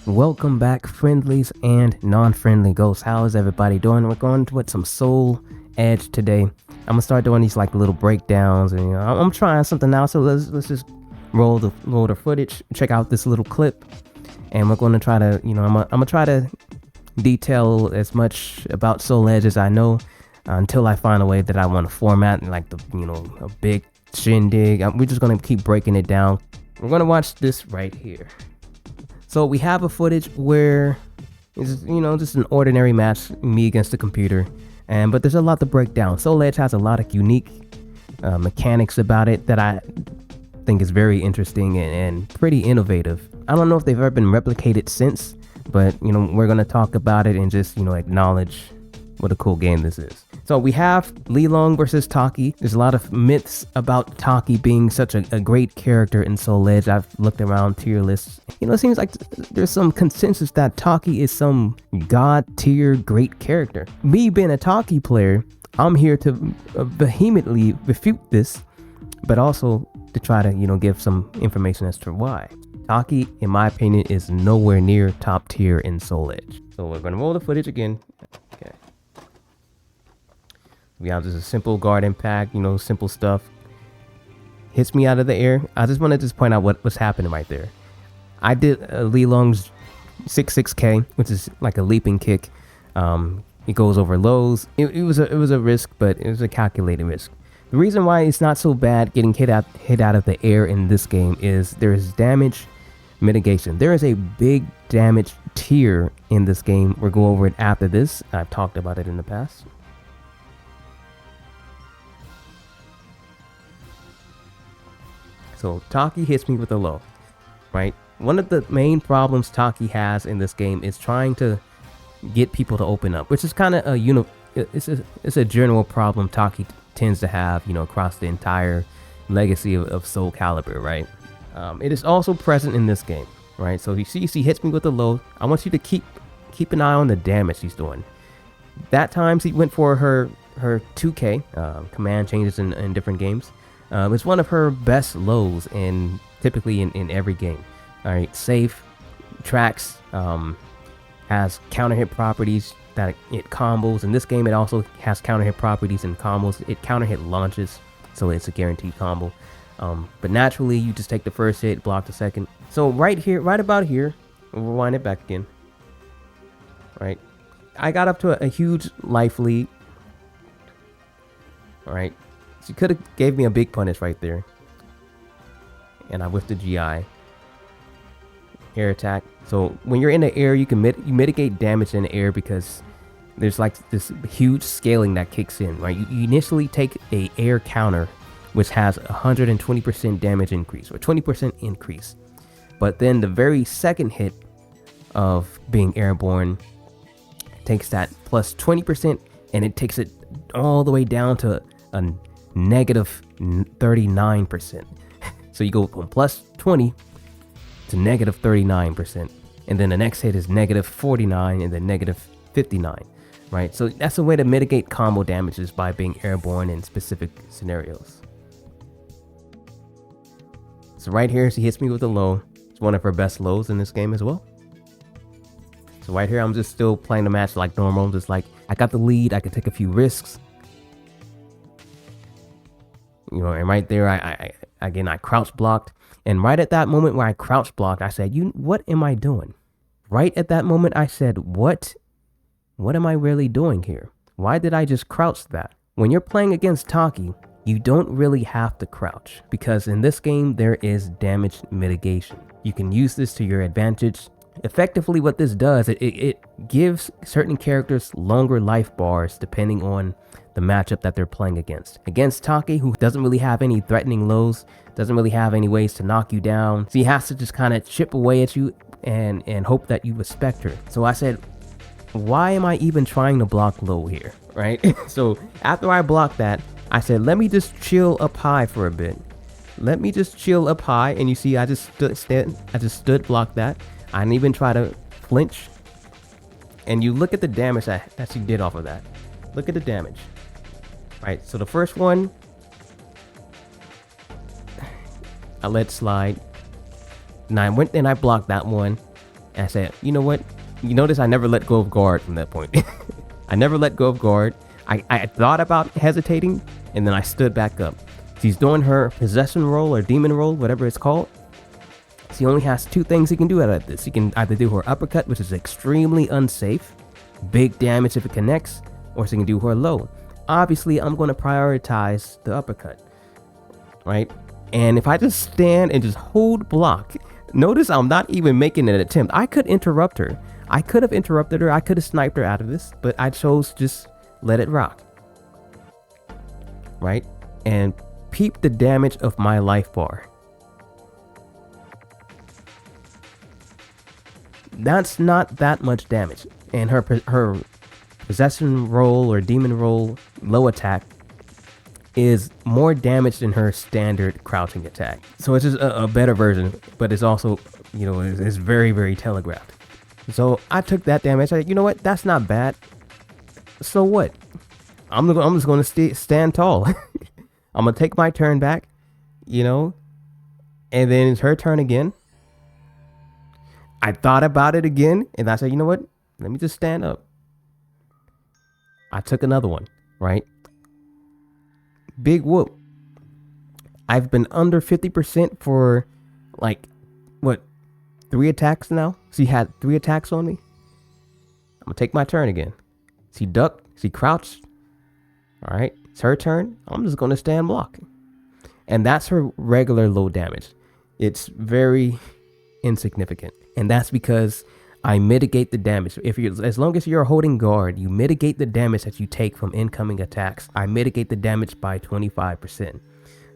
Welcome back, friendlies and non-friendly ghosts. How is everybody doing? We're going with some Soul Edge today. I'm gonna start doing these like little breakdowns, and I'm trying something out. So let's just roll the footage, check out this little clip, and we're going to try to, I'm gonna try to detail as much about Soul Edge as I know until I find a way that I want to format like a big shindig. We're just gonna keep breaking it down. We're gonna watch this right here. So we have a footage where it's just an ordinary match, me against the computer, but there's a lot to break down. Soul Edge has a lot of unique mechanics about it that I think is very interesting and pretty innovative. I don't know if they've ever been replicated since, but we're gonna talk about it and just acknowledge what a cool game this is. So we have Li Long versus Taki. There's a lot of myths about Taki being such a great character in Soul Edge. I've looked around tier lists. It seems like there's some consensus that Taki is some god tier great character. Me being a Taki player, I'm here to vehemently refute this, but also to try to give some information as to why. Taki, in my opinion, is nowhere near top tier in Soul Edge. So we're gonna roll the footage again. Okay. We have just a simple guard impact, simple stuff. Hits me out of the air. I just want to point out what's happening right there. I did Li Long's 6-6K, which is like a leaping kick. It goes over lows. It was a risk, but it was a calculated risk. The reason why it's not so bad getting hit out of the air in this game is there is damage mitigation. There is a big damage tier in this game. We'll go over it after this. I've talked about it in the past. So Taki hits me with a low, right? One of the main problems Taki has in this game is trying to get people to open up, which is kind of it's a general problem Taki tends to have, across the entire legacy of Soul Calibur, right? It is also present in this game, right? So you see he hits me with a low. I want you to keep an eye on the damage he's doing. That time he went for her 2K command changes in different games. It's one of her best lows typically in every game. All right, safe, tracks, has counter hit properties that it combos. In this game, it also has counter hit properties and combos. It counter hit launches, so it's a guaranteed combo. But naturally, you just take the first hit, block the second. So right about here, we'll rewind it back again. Right, I got up to a huge life lead. All right. She could have gave me a big punish right there. And I whiffed the GI. Air attack. So when you're in the air, you can mitigate damage in the air because there's like this huge scaling that kicks in, right? You initially take a air counter, which has 120% damage increase or 20% increase. But then the very second hit of being airborne takes that plus 20% and it takes it all the way down to a negative 39%. So you go from plus 20 to negative 39%, and then the next hit is negative 49 and then negative 59, right? So that's a way to mitigate combo damages by being airborne in specific scenarios. So right here, she hits me with a low. It's one of her best lows in this game as well. So right here, I'm just still playing the match like normal. I'm just like, I got the lead, I can take a few risks. And right there, I crouch blocked. And right at that moment where I crouch blocked, I said, what am I doing? Right at that moment, I said, what am I really doing here? Why did I just crouch that? When you're playing against Taki, you don't really have to crouch because in this game, there is damage mitigation. You can use this to your advantage. Effectively, what this does, it gives certain characters longer life bars depending on the matchup that they're playing against. Against Taki, who doesn't really have any threatening lows, doesn't really have any ways to knock you down. So he has to just kind of chip away at you and hope that you respect her. So I said, why am I even trying to block low here, right? So after I blocked that, I said, let me just chill up high for a bit. Let me just chill up high. And you see, I just stood, blocked that. I didn't even try to flinch. And you look at the damage that she did off of that. Look at the damage. Right, so the first one, I let slide. And I went and I blocked that one. And I said, you know what? You notice I never let go of guard from that point. I never let go of guard. I thought about hesitating, and then I stood back up. She's doing her possession roll or demon roll, whatever it's called. She only has two things he can do out of this. He can either do her uppercut, which is extremely unsafe, big damage if it connects, or she can do her low. Obviously, I'm going to prioritize the uppercut, right? And if I just stand and just hold block, notice I'm not even making an attempt. I could interrupt her. I could have interrupted her. I could have sniped her out of this, but I chose to just let it rock, right? And peep the damage of my life bar. That's not that much damage. And her possession roll or demon roll low attack is more damage than her standard crouching attack. So it's just a better version, but it's also, you know, it's very, very telegraphed. So I took that damage. I said, you know what? That's not bad. So what? I'm just going to stand tall. I'm going to take my turn back, you know, and then it's her turn again. I thought about it again, and I said, you know what? Let me just stand up. I took another one, right? Big whoop. I've been under 50% for like, what, 3 attacks now? She had 3 attacks on me. I'm going to take my turn again. She ducked. She crouched. All right. It's her turn. I'm just going to stand block. And that's her regular low damage. It's very insignificant. And that's because I mitigate the damage. As long as you're holding guard, you mitigate the damage that you take from incoming attacks. I mitigate the damage by 25%.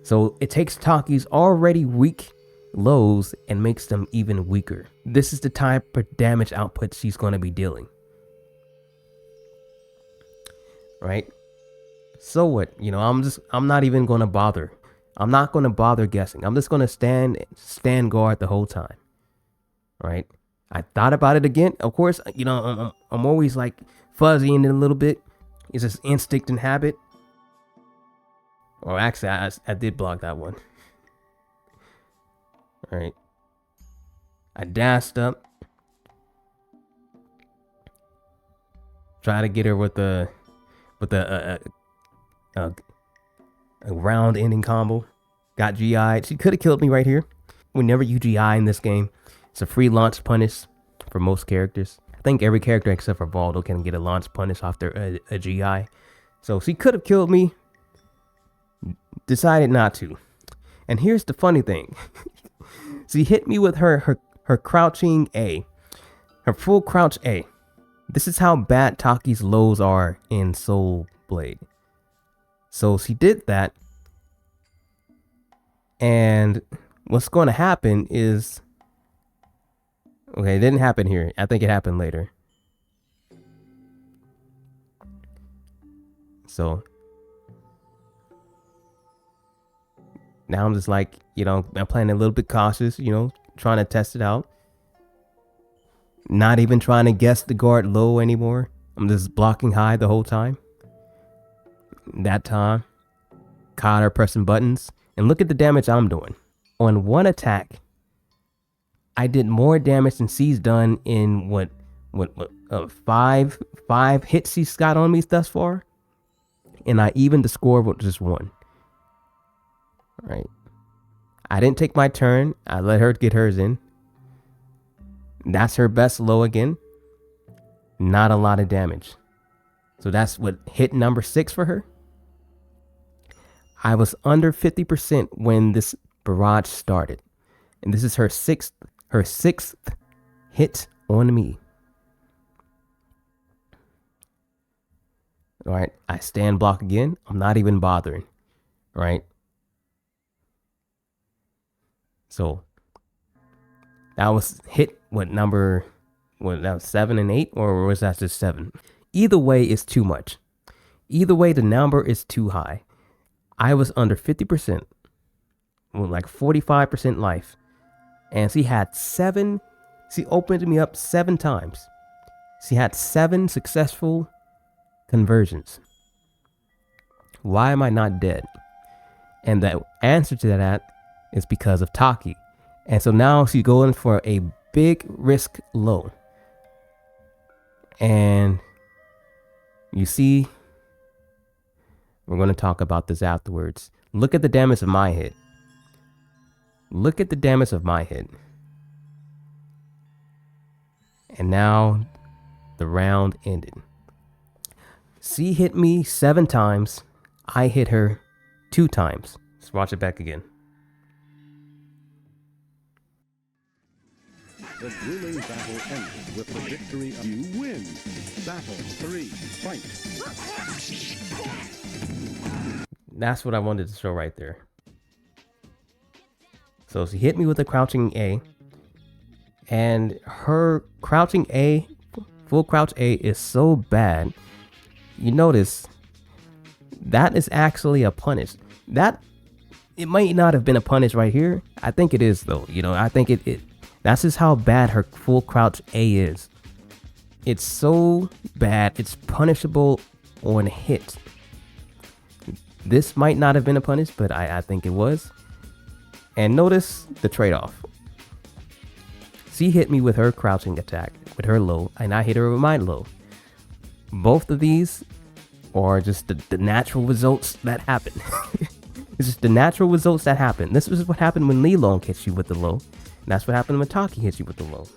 So it takes Taki's already weak lows and makes them even weaker. This is the type of damage output she's going to be dealing. Right? So what? You know, I'm not even going to bother. I'm not going to bother guessing. I'm just going to stand guard the whole time. Right? I thought about it again. Of course, you know, I'm always like fuzzy in it a little bit. It's just instinct and habit. Or actually, I did block that one. All right. I dashed up. Try to get her with a round ending combo. Got GI'd. She could have killed me right here. Whenever you GI in this game, it's a free launch punish for most characters. I think every character except for Baldo can get a launch punish after a GI. So she could have killed me. Decided not to. And here's the funny thing. She hit me with her crouching A. Her full crouch A. This is how bad Taki's lows are in Soul Blade. So she did that. And what's going to happen is... Okay, it didn't happen here. I think it happened later. So... Now I'm just like, you know, I'm playing a little bit cautious, you know, trying to test it out. Not even trying to guess the guard low anymore. I'm just blocking high the whole time. That time, caught her pressing buttons. And look at the damage I'm doing. On one attack, I did more damage than she's done in five hits she's got on me thus far. And I evened the score with just one. Right. I didn't take my turn. I let her get hers in. That's her best low again. Not a lot of damage. So that's what hit number 6 for her. I was under 50% when this barrage started. And this is her sixth hit on me. All right. I stand block again. I'm not even bothering. Right. So that was hit that was 7 and 8, or was that just 7? Either way is too much. Either way, the number is too high. I was under 50%, like 45% life. And she opened me up 7 times. She had 7 successful conversions. Why am I not dead? And the answer to that is because of Taki. And so now she's going for a big risk low. And you see, we're going to talk about this afterwards. Look at the damage of my hit. Look at the damage of my hit. And now the round ended. C hit me 7 times. I hit her 2 times. Let's watch it back again. The grueling battle ended with the victory of you win. Battle 3, fight. That's what I wanted to show right there. So she hit me with a crouching A. And her crouching A, full crouch A, is so bad. You notice that is actually a punish. That it might not have been a punish right here. I think it is though. You know, I think it that's just how bad her full crouch A is. It's so bad, it's punishable on hit. This might not have been a punish, but I think it was. And notice the trade-off. She hit me with her crouching attack, with her low, and I hit her with my low. Both of these are just the natural results that happen. It's just the natural results that happen. This is what happened when Li Long hits you with the low. And that's what happened when Taki hits you with the low.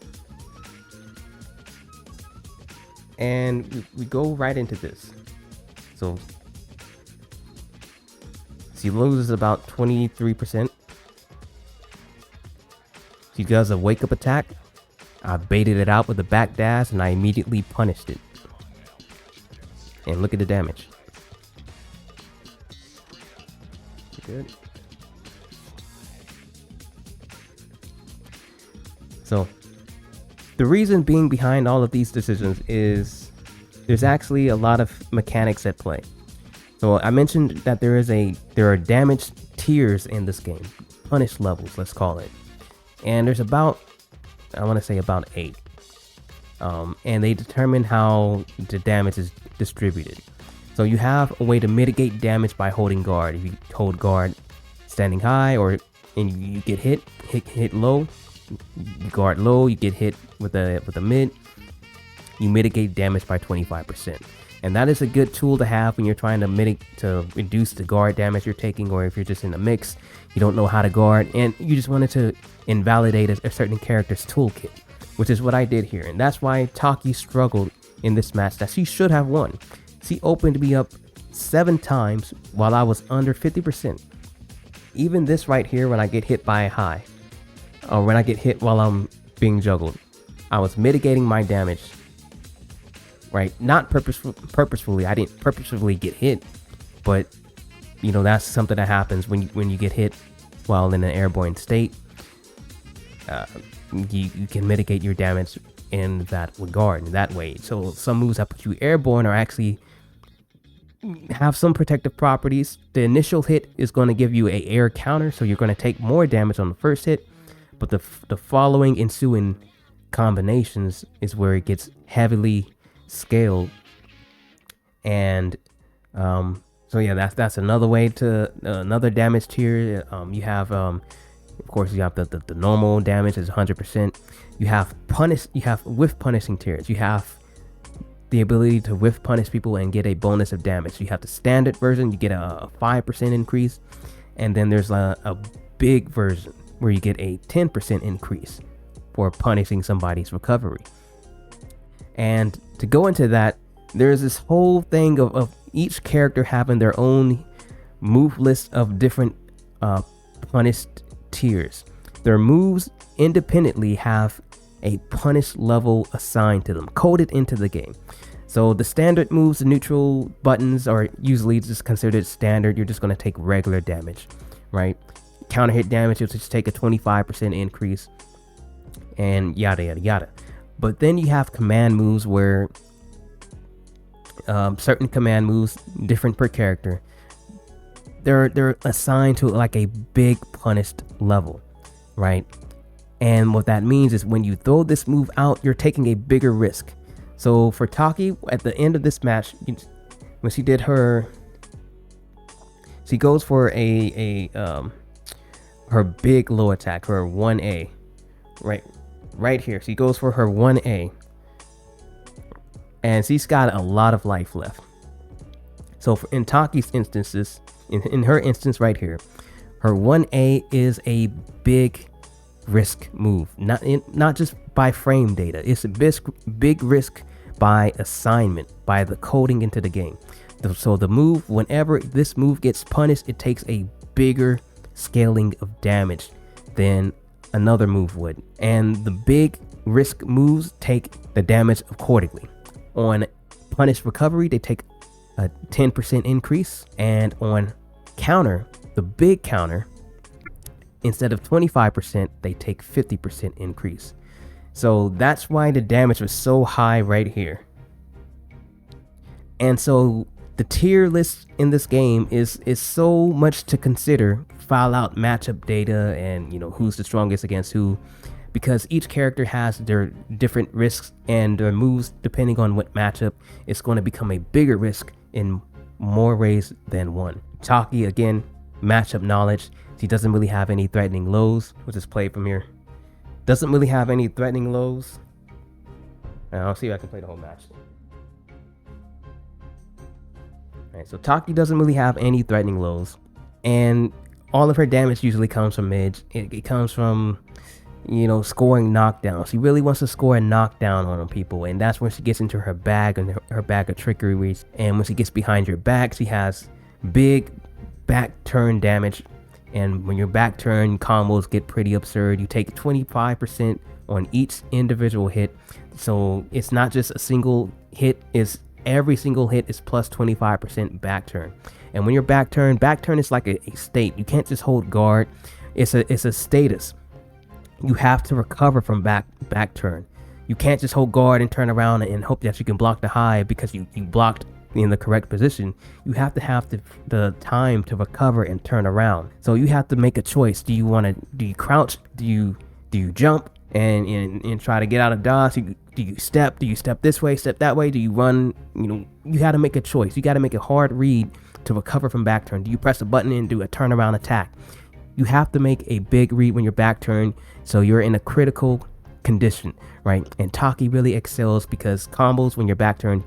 And we go right into this. So she loses about 23%. She does a wake up attack. I baited it out with a back dash and I immediately punished it. And look at the damage. Good. So the reason being behind all of these decisions is there's actually a lot of mechanics at play. So I mentioned that there are damage tiers in this game, punish levels, let's call it. And there's about, I want to say about 8. And they determine how the damage is distributed. So you have a way to mitigate damage by holding guard. If you hold guard standing high, and you get hit low, you guard low, you get hit with a mid, you mitigate damage by 25%. And that is a good tool to have when you're trying to reduce the guard damage you're taking, or if you're just in a mix, you don't know how to guard, and you just wanted to invalidate a certain character's toolkit, which is what I did here. And that's why Taki struggled in this match that she should have won. She opened me up 7 times while I was under 50%. Even this right here, when I get hit by a high, or when I get hit while I'm being juggled, I was mitigating my damage. Right, not purposefully. I didn't purposefully get hit, but you know that's something that happens when you get hit while in an airborne state. You can mitigate your damage in that regard, in that way. So some moves that put you airborne are actually have some protective properties. The initial hit is going to give you a air counter, so you're going to take more damage on the first hit, but the following ensuing combinations is where it gets heavily scaled. And so yeah, that's another way to another damage tier. You have of course you have the normal damage is 100%. You have whiff punishing tiers. You have the ability to whiff punish people and get a bonus of damage. You have the standard version, you get a 5% increase, and then there's a big version where you get a 10% increase for punishing somebody's recovery. And to go into that, there's this whole thing of each character having their own move list of different punished tiers. Their moves independently have a punish level assigned to them, coded into the game. So the standard moves, the neutral buttons are usually just considered standard. You're just going to take regular damage, right? Counter hit damage, you'll just take a 25% increase, and yada yada yada. But then you have command moves where certain command moves, different per character, they're assigned to like a big punished level, right? And what that means is when you throw this move out, you're taking a bigger risk. So for Taki, at the end of this match, when she did she goes for her big low attack, her 1A, right? right here. She goes for her 1A. And she's got a lot of life left. So in Taki's instances, in her instance right here, her 1A is a big risk move. Not just by frame data. It's a big risk by assignment, by the coding into the game. So the move, whenever this move gets punished, it takes a bigger scaling of damage than another move would. And the big risk moves take the damage accordingly. On punish recovery, they take a 10% increase, and on counter, the big counter, instead of 25%, they take 50% increase. So that's why the damage was so high right here. And so the tier list in this game is so much to consider. File out matchup data and, you know, who's the strongest against who, because each character has their different risks and their moves depending on what matchup. It's going to become a bigger risk in more ways than one. Taki, again, matchup knowledge. She doesn't really have any threatening lows. We'll just play from here. Doesn't really have any threatening lows. I'll see if I can play the whole match. Alright, so Taki doesn't really have any threatening lows, and all of her damage usually comes from mid. It comes from, you know, scoring knockdowns. She really wants to score a knockdown on people, and that's when she gets into her bag and her bag of trickery. And when she gets behind your back, she has big back turn damage. And when your back turn combos get pretty absurd, you take 25% on each individual hit. So it's not just a single hit, it's every single hit is plus 25% back turn. And when you're back turn is like a state. You can't just hold guard. It's a status. You have to recover from back turn. You can't just hold guard and turn around and hope that you can block the high because you blocked in the correct position. You have to have the time to recover and turn around. So you have to make a choice. Do you crouch? Do you jump and try to get out of dodge? Do you step this way, step that way? Do you run? You know, you got to make a choice. You got to make a hard read to recover from back turn. Do you press a button and do a turnaround attack? You have to make a big read when you're back turn, so you're in a critical condition, right? And Taki really excels because combos when you're back turn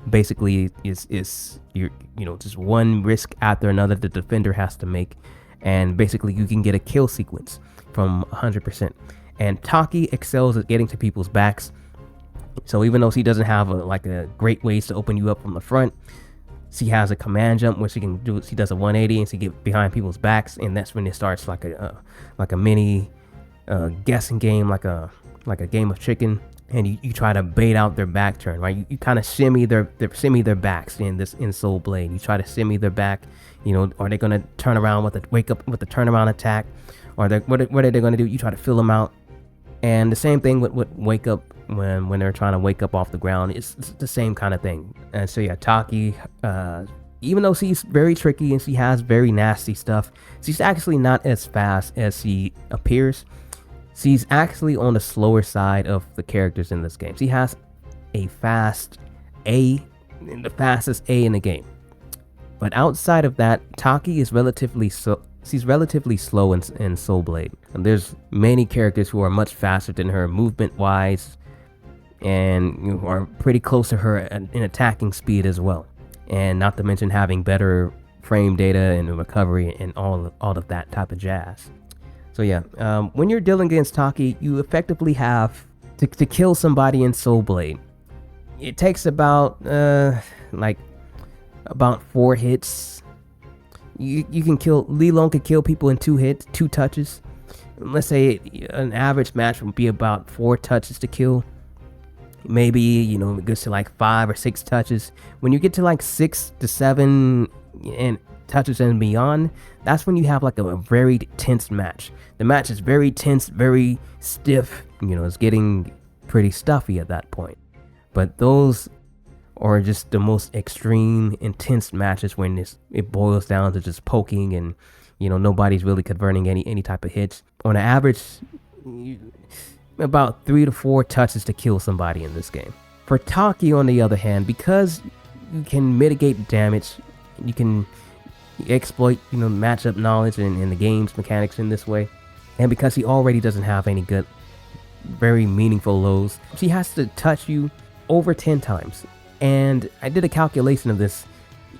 basically is you know, just one risk after another the defender has to make, and basically you can get a kill sequence from 100%. And Taki excels at getting to people's backs. So even though she doesn't have a great ways to open you up from the front, she has a command jump where she does a 180 and she get behind people's backs, and that's when it starts like a mini guessing game, like a game of chicken. And you try to bait out their back turn, right? You kind of shimmy their backs in Soul Blade. You try to shimmy their back. You know, are they gonna turn around with the turnaround attack, or what are they gonna do? You try to fill them out. And the same thing with wake up when they're trying to wake up off the ground. It's the same kind of thing. And so yeah, Taki, even though she's very tricky and she has very nasty stuff, she's actually not as fast as she appears. She's actually on the slower side of the characters in this game. She has the fastest A in the game. But outside of that, Taki is relatively slow. She's relatively slow in Soul Blade. And there's many characters who are much faster than her movement-wise, and you know, are pretty close to her in attacking speed as well. And not to mention having better frame data and recovery and all of that type of jazz. So yeah, when you're dealing against Taki, you effectively have to kill somebody in Soul Blade. It takes about 4 hits. You can kill, Li Long could kill people in 2 hits, 2 touches. Let's say an average match would be about 4 touches to kill. Maybe, you know, it goes to like 5 or 6 touches. When you get to like 6 to 7 and touches and beyond, that's when you have like a very tense match. The match is very tense, very stiff. You know, it's getting pretty stuffy at that point. But those are just the most extreme, intense matches when it boils down to just poking and, you know, nobody's really converting any type of hits. On an average, about 3 to 4 touches to kill somebody in this game. For Taki, on the other hand, because you can mitigate damage, you can exploit, you know, matchup knowledge and the game's mechanics in this way, and because he already doesn't have any good very meaningful lows. She has to touch you over 10 times. And I did a calculation of this.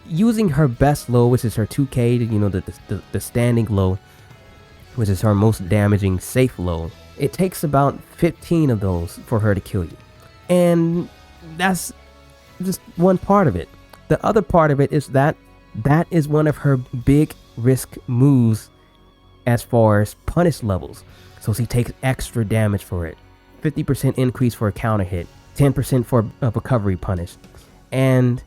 Using her best low, which is her 2K, you know, the standing low, which is her most damaging safe low, it takes about 15 of those for her to kill you. And that's just one part of it. The other part of it is that is one of her big risk moves as far as punish levels. So she takes extra damage for it. 50% increase for a counter hit, 10% for a recovery punish. And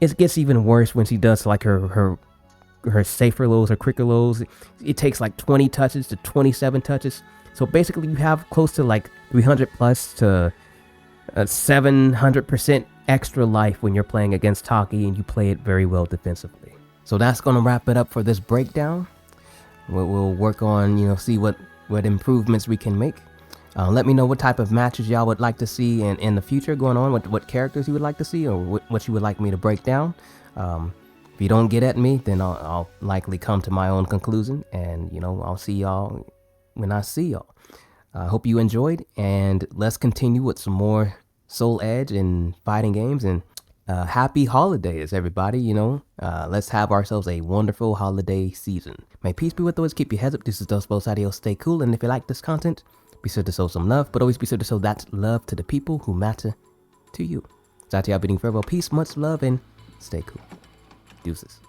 it gets even worse when she does like her safer lows or quicker lows. It takes like 20 touches to 27 touches. So basically you have close to like 300 plus to 700% extra life when you're playing against Taki, and you play it very well defensively. So that's gonna wrap it up for this breakdown. We'll work on, you know, see what improvements we can make. Let me know what type of matches y'all would like to see in the future going on, what characters you would like to see, or what you would like me to break down. If you don't get at me, then I'll likely come to my own conclusion, and you know, I'll see y'all when I see y'all. I hope you enjoyed, and let's continue with some more Soul Edge and fighting games, and happy holidays, everybody. You know, let's have ourselves a wonderful holiday season. May peace be with those. Keep your heads up. This is Dos Bos. Adios. Stay cool. And if you like this content, be sure to show some love, but always be sure to show that love to the people who matter to you. Taki bidding farewell. Peace, much love, and stay cool. Deuces.